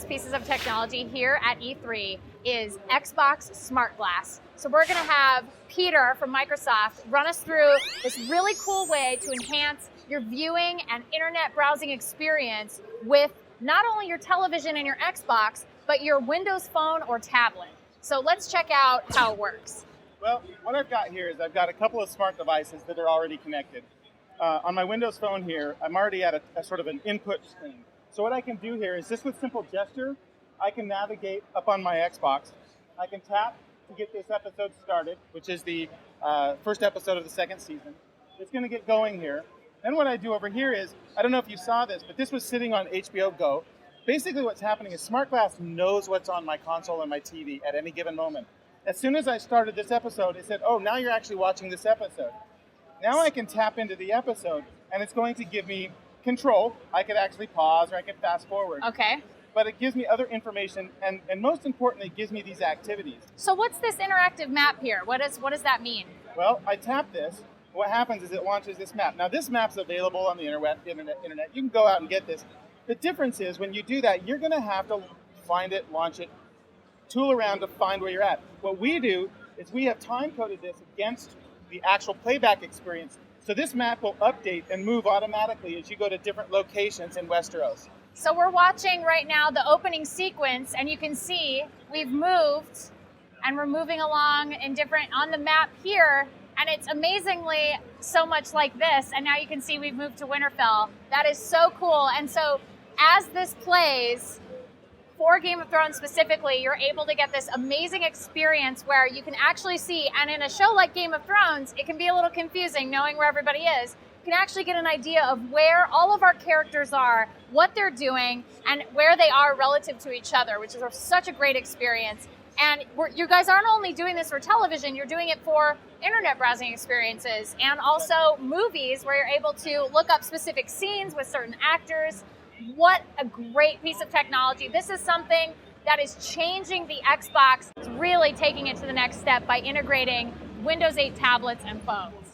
latest pieces of technology here at E3 is Xbox SmartGlass. So we're going to have Peter from Microsoft run us through this really cool way to enhance your viewing and internet browsing experience with not only your television and your Xbox, but your Windows Phone or tablet. So let's check out how it works. Well, what I've got here is I've got a couple of smart devices that are already connected. On my Windows Phone here, I'm already at a sort of an input screen. So what I can do here is just with simple gesture, I can navigate up on my Xbox. I can tap to get this episode started, which is the first episode of the second season. It's going to get going here. Then what I do over here is, I don't know if you saw this, but this was sitting on HBO Go. Basically what's happening is SmartGlass knows what's on my console and my TV at any given moment. As soon as I started this episode, it said, oh, now you're actually watching this episode. Now I can tap into the episode, and it's going to give me control. I could actually pause or I could fast forward. Okay. But it gives me other information, and most importantly, it gives me these activities. So what's this interactive map here? What does that mean? Well, I tap this. What happens is it launches this map. Now, this map's available on the internet. You can go out and get this. The difference is when you do that, you're going to have to find it, launch it, tool around to find where you're at. What we do is we have time-coded this against the actual playback experience. So this map will update and move automatically as you go to different locations in Westeros. So we're watching right now the opening sequence, and you can see we've moved, and we're moving along on the map here, and it's amazingly so much like this, and now you can see we've moved to Winterfell. That is so cool. And so as this plays, for Game of Thrones specifically, you're able to get this amazing experience where you can actually see, and in a show like Game of Thrones, it can be a little confusing knowing where everybody is. You can actually get an idea of where all of our characters are, what they're doing, and where they are relative to each other, which is such a great experience. And you guys aren't only doing this for television, you're doing it for internet browsing experiences and also movies where you're able to look up specific scenes with certain actors. What a great piece of technology. This is something that is changing the Xbox. It's really taking it to the next step by integrating Windows 8 tablets and phones.